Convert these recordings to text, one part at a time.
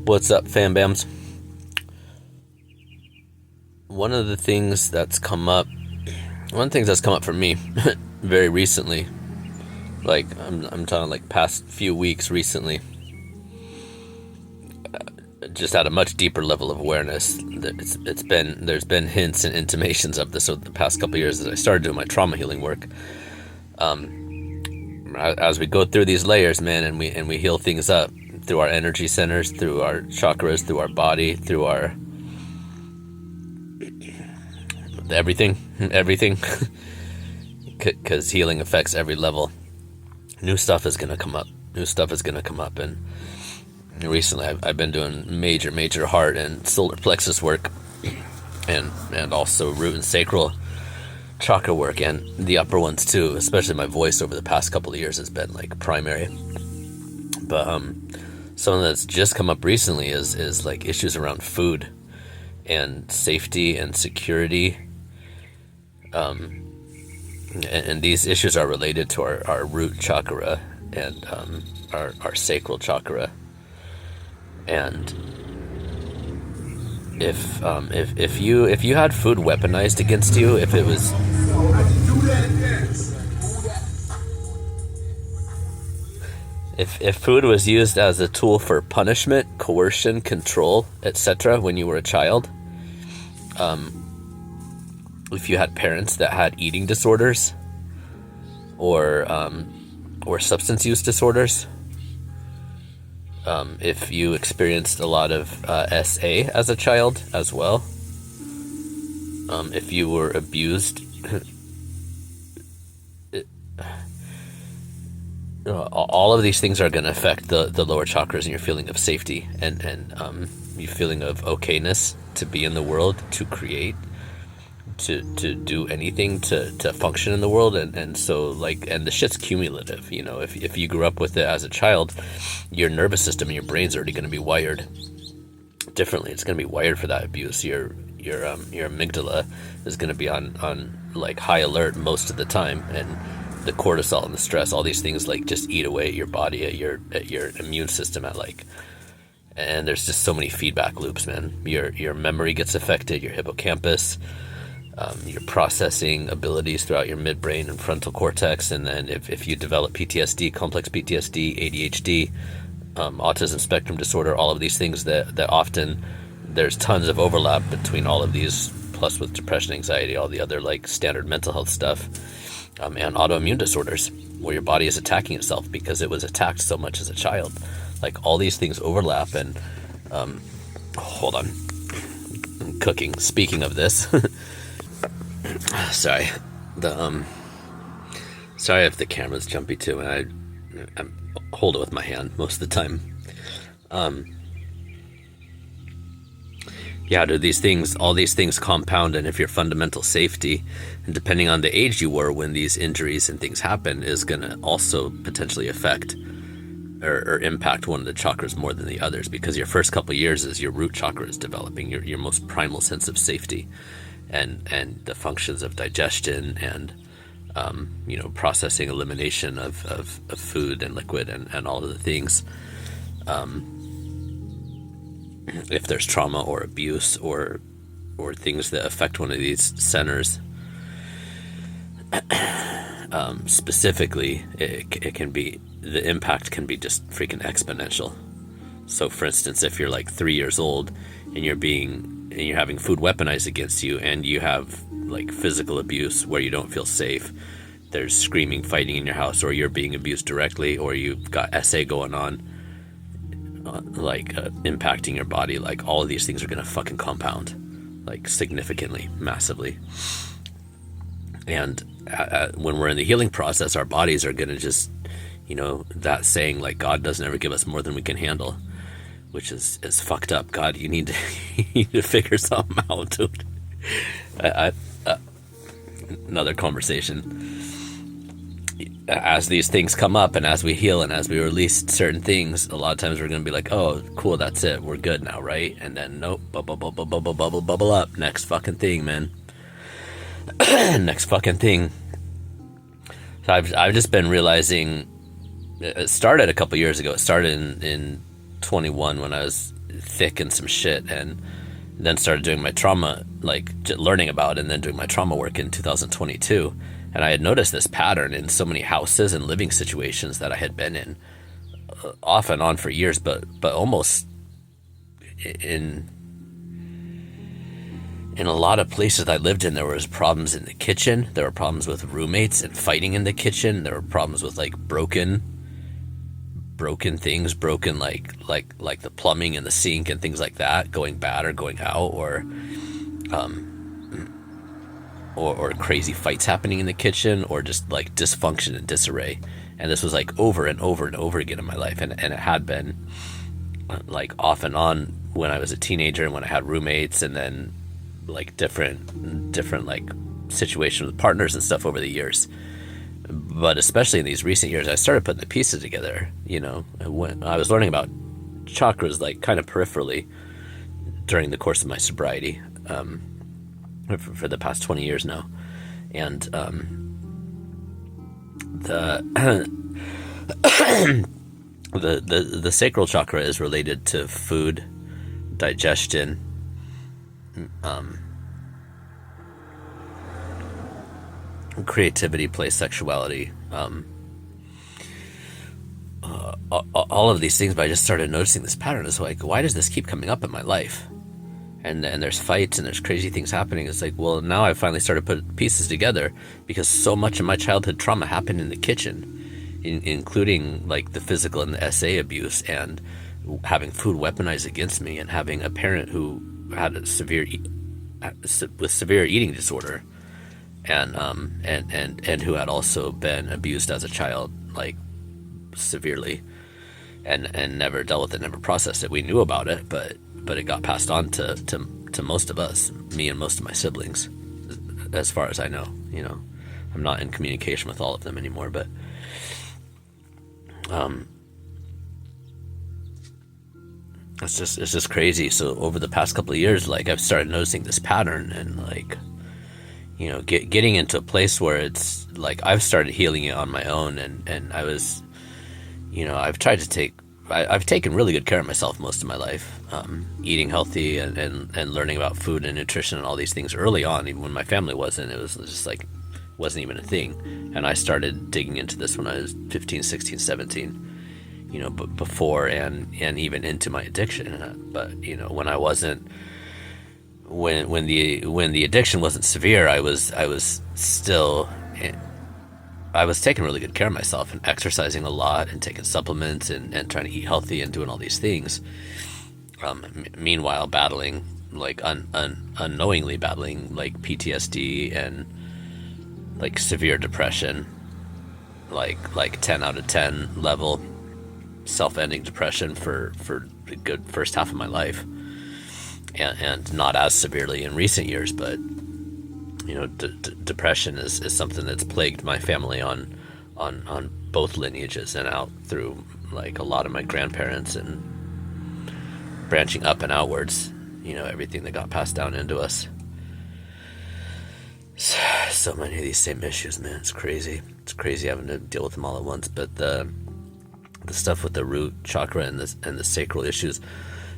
What's up, fam bams? One of the things that's come up for me very recently, like I'm talking like past few weeks recently, just at a much deeper level of awareness. There's been hints and intimations of this over the past couple of years as I started doing my trauma healing work. As we go through these layers, man, and we heal things up through our energy centers, through our chakras, through our body, through our everything, because healing affects every level. New stuff is gonna come up. And recently I've been doing major heart and solar plexus work, and also root and sacral chakra work, and the upper ones too. Especially my voice over the past couple of years has been like primary. But something that's just come up recently is like issues around food and safety and security. And these issues are related to our root chakra and our sacral chakra. And if you had food weaponized against you, if it was if food was used as a tool for punishment, coercion, control, etc. when you were a child, if you had parents that had eating disorders or substance use disorders, if you experienced a lot of SA as a child as well, if you were abused, all of these things are going to affect the lower chakras and your feeling of safety and your feeling of okayness to be in the world, to create, to do anything, to function in the world. And so like, and the shit's cumulative, you know. If you grew up with it as a child, your nervous system and your brain's already going to be wired differently. It's going to be wired for that abuse. Your amygdala is going to be on like high alert most of the time, and the cortisol and the stress, all these things like just eat away at your body, at your immune system, and there's just so many feedback loops, man. Your memory gets affected, your hippocampus, your processing abilities throughout your midbrain and frontal cortex. And then if you develop PTSD, complex PTSD, ADHD, autism spectrum disorder, all of these things that often there's tons of overlap between all of these, plus with depression, anxiety, all the other like standard mental health stuff, and autoimmune disorders where your body is attacking itself because it was attacked so much as a child. Like all these things overlap. And hold on, I'm cooking. Speaking of this, sorry if the camera's jumpy too, and I hold it with my hand most of the time. Yeah, dude, all these things compound, and if your fundamental safety, and depending on the age you were when these injuries and things happen, is going to also potentially affect or impact one of the chakras more than the others, because your first couple of years is your root chakra is developing, your most primal sense of safety, and the functions of digestion and processing, elimination of food and liquid and all of the things. If there's trauma or abuse or things that affect one of these centers, specifically, it can be, the impact can be just freaking exponential. So for instance, if you're like 3 years old and you're having food weaponized against you, and you have like physical abuse where you don't feel safe, there's screaming, fighting in your house, or you're being abused directly, or you've got SA going on, impacting your body, like all of these things are going to fucking compound, like significantly, massively. And when we're in the healing process, our bodies are going to just, that saying, like, God doesn't ever give us more than we can handle, which is fucked up. God, you need to figure something out, dude. Another conversation. As these things come up, and as we heal, and as we release certain things, a lot of times we're going to be like, oh, cool, that's it, we're good now, right? And then nope, bubble up, next fucking thing, man. Next fucking thing. So I've just been realizing, it started a couple years ago. It started in 21 when I was thick in some shit, and then started doing my trauma, like learning about it, and then doing my trauma work in 2022. And I had noticed this pattern in so many houses and living situations that I had been in off and on for years, but almost in a lot of places I lived in, there was problems in the kitchen. There were problems with roommates and fighting in the kitchen. There were problems with like broken things, broken like the plumbing in the sink and things like that, going bad or going out, or crazy fights happening in the kitchen, or just like dysfunction and disarray. And this was like over and over and over again in my life, and it had been like off and on when I was a teenager and when I had roommates, and then like different like situations with partners and stuff over the years. But especially in these recent years, I started putting the pieces together. When I was learning about chakras, like kind of peripherally during the course of my sobriety, for the past 20 years now. And the sacral chakra is related to food, digestion, creativity, play, sexuality, all of these things. But I just started noticing this pattern. It's like, why does this keep coming up in my life? And there's fights and there's crazy things happening. It's like, well, now I finally started putting pieces together, because so much of my childhood trauma happened in the kitchen, including like the physical and the SA abuse, and having food weaponized against me, and having a parent who had a severe eating disorder, and who had also been abused as a child, like severely, and never dealt with it, never processed it. We knew about it, but it got passed on to most of us, me and most of my siblings, as far as I know. I'm not in communication with all of them anymore, but it's just crazy. So over the past couple of years, like, I've started noticing this pattern, and like, getting into a place where it's like I've started healing it on my own, and I was, I've taken really good care of myself most of my life, eating healthy and learning about food and nutrition and all these things early on, even when my family wasn't. It was just like, wasn't even a thing. And I started digging into this when I was 15, 16, 17, before and even into my addiction. But, when I wasn't, when the addiction wasn't severe, I was taking really good care of myself, and exercising a lot, and taking supplements, and trying to eat healthy, and doing all these things. Meanwhile, battling, like unknowingly battling, like PTSD and like severe depression, like 10 out of 10 level self-ending depression for the good first half of my life, and not as severely in recent years, but depression is something that's plagued my family on both lineages, and out through like a lot of my grandparents, and branching up and outwards, everything that got passed down into us. So many of these same issues, man. It's crazy having to deal with them all at once. But the stuff with the root chakra and the sacral issues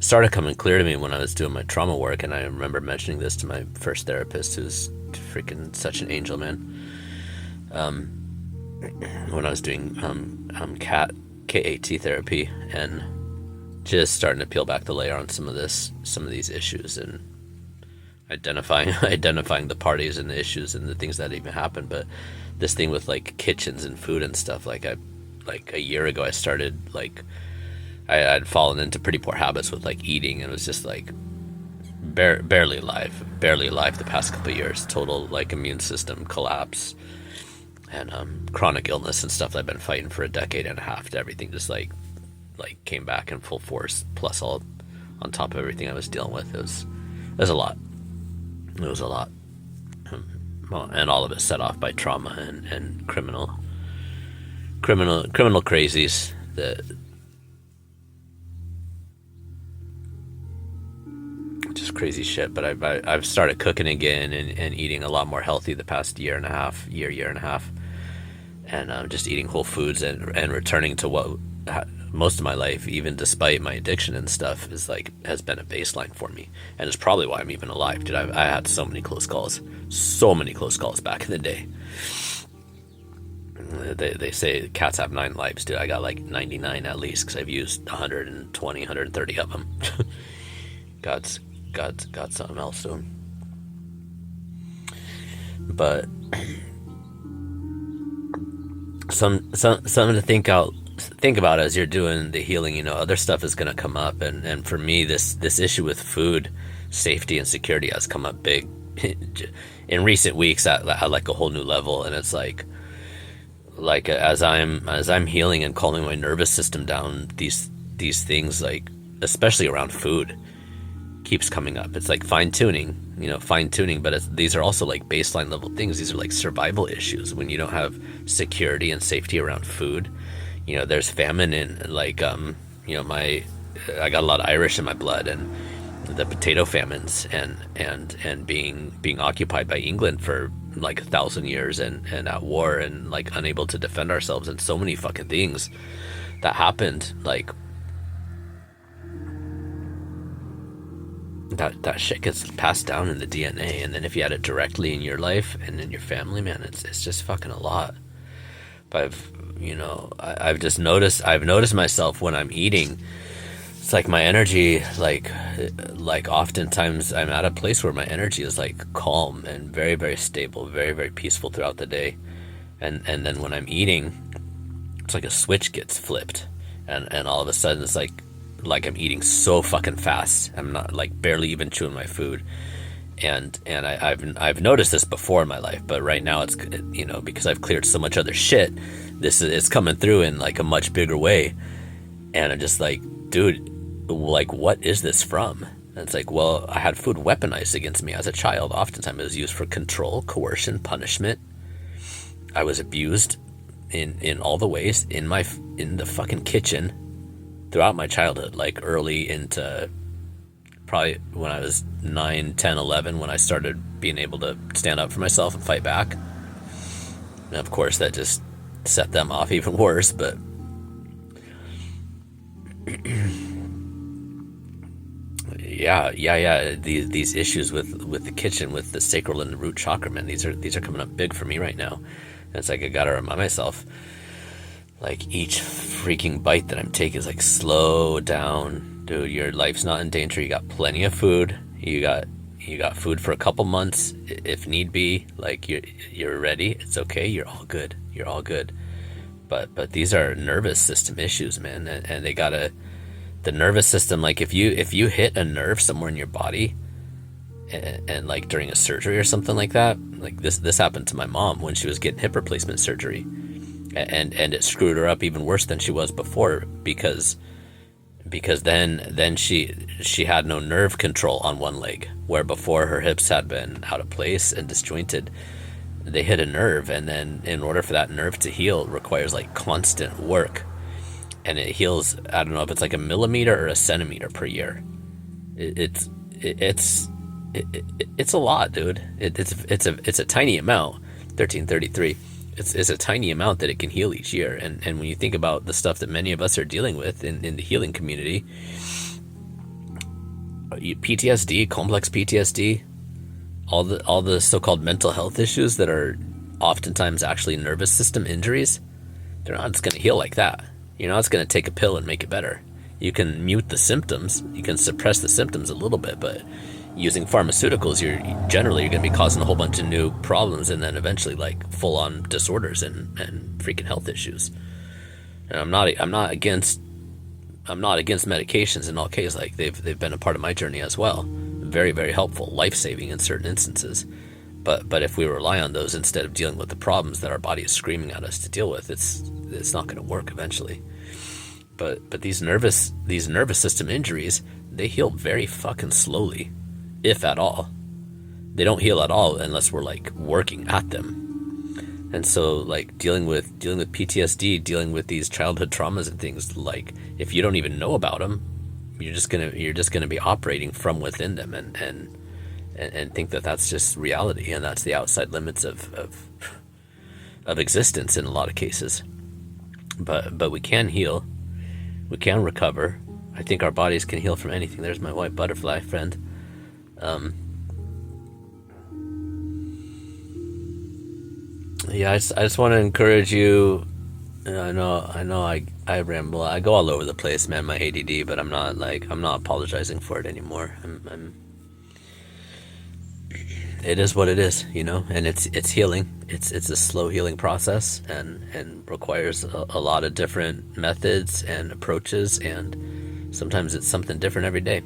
started coming clear to me when I was doing my trauma work. And I remember mentioning this to my first therapist, who's freaking such an angel, man. When I was doing KAT therapy, and just starting to peel back the layer on some of these issues, and identifying the parties and the issues and the things that even happened. But this thing with like kitchens and food and stuff, like a year ago I started, like, I'd fallen into pretty poor habits with like eating, and it was just like barely alive the past couple of years. Total like immune system collapse, and chronic illness and stuff that I've been fighting for a decade and a half. To everything just like came back in full force, plus all on top of everything I was dealing with. It was a lot. It was a lot. And all of it set off by trauma and criminal crazies that just crazy shit. But I've started cooking again and eating a lot more healthy the past year and a half, and just eating whole foods and returning to most of my life, even despite my addiction and stuff, is like has been a baseline for me, and it's probably why I'm even alive, dude. I had so many close calls back in the day. They say cats have 9 lives, dude. I got like 99 at least, because I've used 120, 130 of them. God's got something else to him. But something to think about as you're doing the healing. You know, other stuff is going to come up, and for me, this issue with food safety and security has come up big in recent weeks at like a whole new level. And it's like as I'm healing and calming my nervous system down, these things, like especially around food, keeps coming up. It's like fine tuning, but these are also like baseline level things. These are like survival issues when you don't have security and safety around food. You know, there's famine in like I got a lot of Irish in my blood, and the potato famines and being occupied by England for like 1,000 years and at war and like unable to defend ourselves, and so many fucking things that happened. Like that shit gets passed down in the DNA, and then if you had it directly in your life and in your family, man, it's just fucking a lot. But I've noticed myself when I'm eating, it's like my energy, like oftentimes I'm at a place where my energy is like calm and very, very stable, very, very peaceful throughout the day. And then when I'm eating, it's like a switch gets flipped, and all of a sudden it's like I'm eating so fucking fast. I'm not like barely even chewing my food. And I've noticed this before in my life, but right now it's, because I've cleared so much other shit, it's coming through in like a much bigger way. And I'm just like, dude, like, what is this from? And it's like, well, I had food weaponized against me as a child. Oftentimes it was used for control, coercion, punishment. I was abused in all the ways in the fucking kitchen throughout my childhood, like early into probably when I was 9, 10, 11, when I started being able to stand up for myself and fight back. And of course that just set them off even worse. But yeah. These issues with the kitchen, with the sacral and the root chakra, man, these are coming up big for me right now. And it's like I gotta remind myself, like, each freaking bite that I'm taking is like, slow down, dude. Your life's not in danger. You got plenty of food. You got food for a couple months if need be. Like, you're ready. It's okay. You're all good. You're all good. But these are nervous system issues, man, and they gotta. The nervous system, like if you hit a nerve somewhere in your body, and like during a surgery or something like that, like this happened to my mom when she was getting hip replacement surgery, and it screwed her up even worse than she was before, because then she had no nerve control on one leg, where before her hips had been out of place and disjointed. They hit a nerve, and then in order for that nerve to heal, it requires like constant work. And it heals, I don't know if it's like a millimeter or a centimeter per year. It's a lot, dude. It's a tiny amount. 1333. It's a tiny amount that it can heal each year. And when you think about the stuff that many of us are dealing with in the healing community, PTSD, complex PTSD, all the so-called mental health issues that are oftentimes actually nervous system injuries, they're not just going to heal like that. You're not just going to take a pill and make it better. You can mute the symptoms, you can suppress the symptoms a little bit, but using pharmaceuticals, you're going to be causing a whole bunch of new problems, and then eventually like full-on disorders and freaking health issues. And I'm not against medications in all cases. Like they've been a part of my journey as well. Very, very helpful, life-saving in certain instances. But if we rely on those instead of dealing with the problems that our body is screaming at us to deal with, it's not going to work eventually. But these nervous system injuries, they heal very fucking slowly, if at all. They don't heal at all unless we're like working at them. And so like dealing with PTSD, dealing with these childhood traumas and things, like if you don't even know about them, you're just gonna be operating from within them and think that that's just reality, and that's the outside limits of existence in a lot of cases. But we can heal. We can recover. I think our bodies can heal from anything. There's my white butterfly friend. Yeah, I just want to encourage you. I know I ramble. I go all over the place, man. My ADD, but I'm not apologizing for it anymore. It is what it is, and it's healing. It's a slow healing process, and requires a lot of different methods and approaches, and sometimes it's something different every day,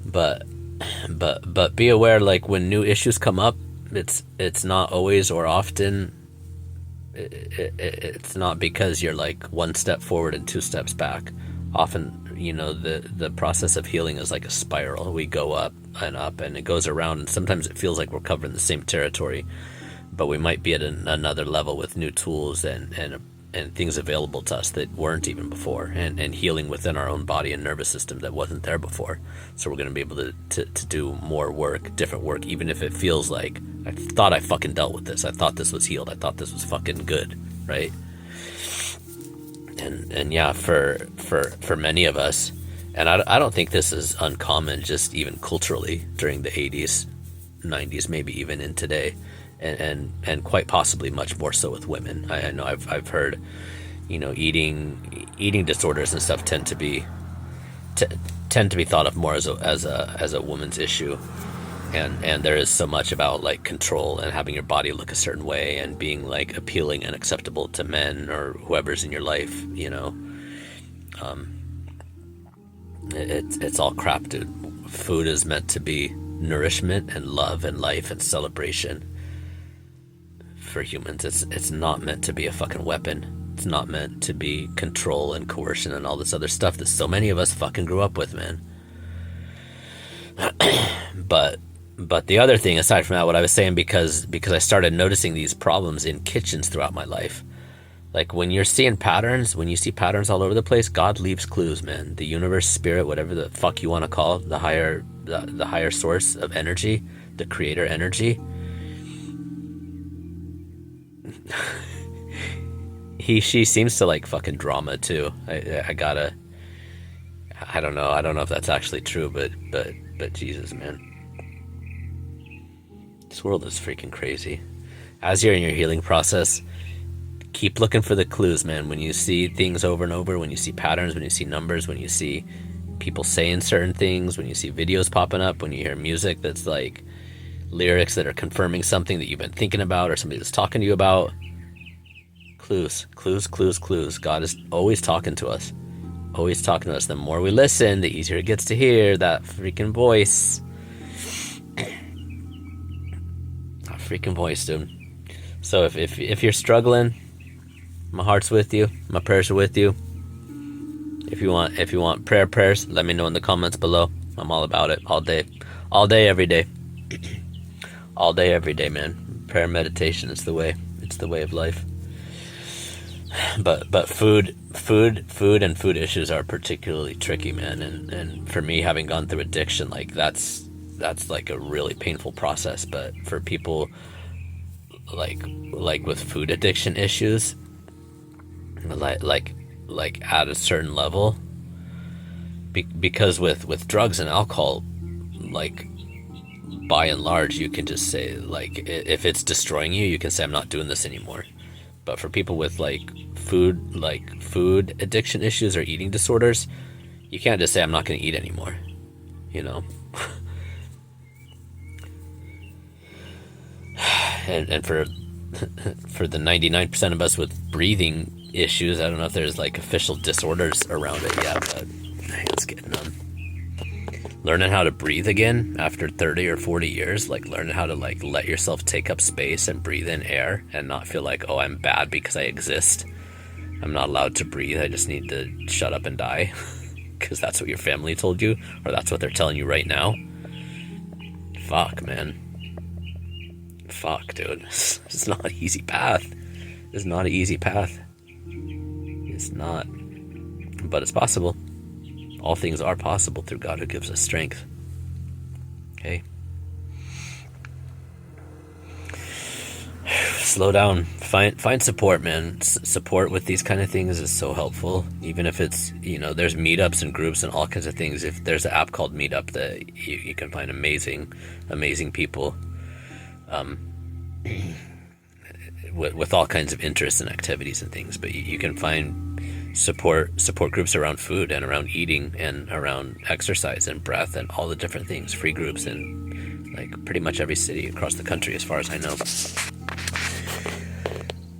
But be aware, like when new issues come up, it's not always or often. It's not because you're like one step forward and two steps back. Often, the process of healing is like a spiral. We go up and it goes around, and sometimes it feels like we're covering the same territory, but we might be at another level with new tools and things available to us that weren't even before, and healing within our own body and nervous system that wasn't there before. So we're going to be able to do more work, different work, even if it feels like, I thought I fucking dealt with this. I thought this was healed. I thought this was fucking good, right? And yeah, for many of us, and I don't think this is uncommon, just even culturally during the 80s, 90s, maybe even in today, and quite possibly much more so with women. I know I've heard, eating disorders and stuff tend to be thought of more as a woman's issue, and there is so much about like control and having your body look a certain way and being like appealing and acceptable to men or whoever's in your life, it's all crap, dude. Food is meant to be nourishment and love and life and celebration for humans. It's not meant to be a fucking weapon. It's not meant to be control and coercion and all this other stuff that so many of us fucking grew up with, man. But the other thing, aside from that, what I was saying, because I started noticing these problems in kitchens throughout my life. Like when you're seeing patterns, when you see patterns all over the place, God leaves clues, man. The universe, spirit, whatever the fuck you want to call it, the higher source of energy, the creator energy. She seems to like fucking drama too. I don't know if that's actually true, but Jesus, man. This world is freaking crazy. As you're in your healing process, keep looking for the clues, man. When you see things over and over, when you see patterns, when you see numbers, when you see people saying certain things, when you see videos popping up, when you hear music that's like lyrics that are confirming something that you've been thinking about or somebody that's talking to you about, clues. God is always talking to us. Always talking to us. The more we listen, the easier it gets to hear that freaking voice. Freaking voice, dude. So if you're struggling, my heart's with you, my prayers are with you. If you want prayers, let me know in the comments below. I'm all about it, all day every day. All day every day, man. Prayer and meditation is the way. It's the way of life. But food and food issues are particularly tricky, man, and for me, having gone through addiction, like that's like a really painful process. But for people like with food addiction issues, like at a certain level, because with drugs and alcohol, like by and large, you can just say, like, if it's destroying you, you can say, I'm not doing this anymore. But for people with food addiction issues or eating disorders, you can't just say, I'm not going to eat anymore, and for the 99% of us with breathing issues, I don't know if there's like official disorders around it yet, but it's getting learning how to breathe again after 30 or 40 years, like learning how to like let yourself take up space and breathe in air and not feel like, oh, I'm bad because I exist. I'm not allowed to breathe. I just need to shut up and die because that's what your family told you, or that's what they're telling you right now. Fuck, man. Fuck, dude. It's not an easy path. It's not an easy path. It's not. But it's possible. All things are possible through God who gives us strength. Okay? slow down. Find support, man. Support with these kind of things is so helpful. Even if it's, there's meetups and groups and all kinds of things. If there's an app called Meetup that you can find amazing people with all kinds of interests and activities and things. But you can find support groups around food and around eating and around exercise and breath and all the different things. Free groups in like pretty much every city across the country, as far as I know.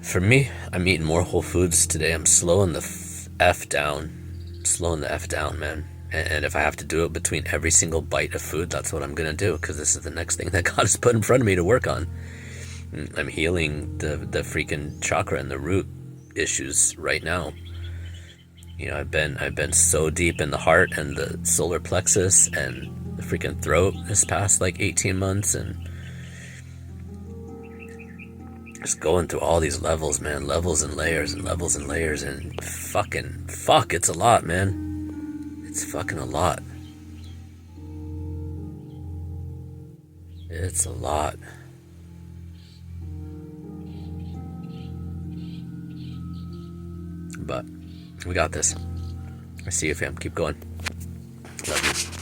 For me, I'm eating more whole foods today. I'm slowing the F down, man. And if I have to do it between every single bite of food, that's what I'm going to do, because this is the next thing that God has put in front of me to work on. I'm healing the freaking chakra and the root issues right now. I've been so deep in the heart and the solar plexus and the freaking throat this past like 18 months, and just going through all these levels, man. Levels and layers and levels and layers, and it's a lot, man. It's fucking a lot. It's a lot. But we got this. I see you, fam. Keep going. Love you.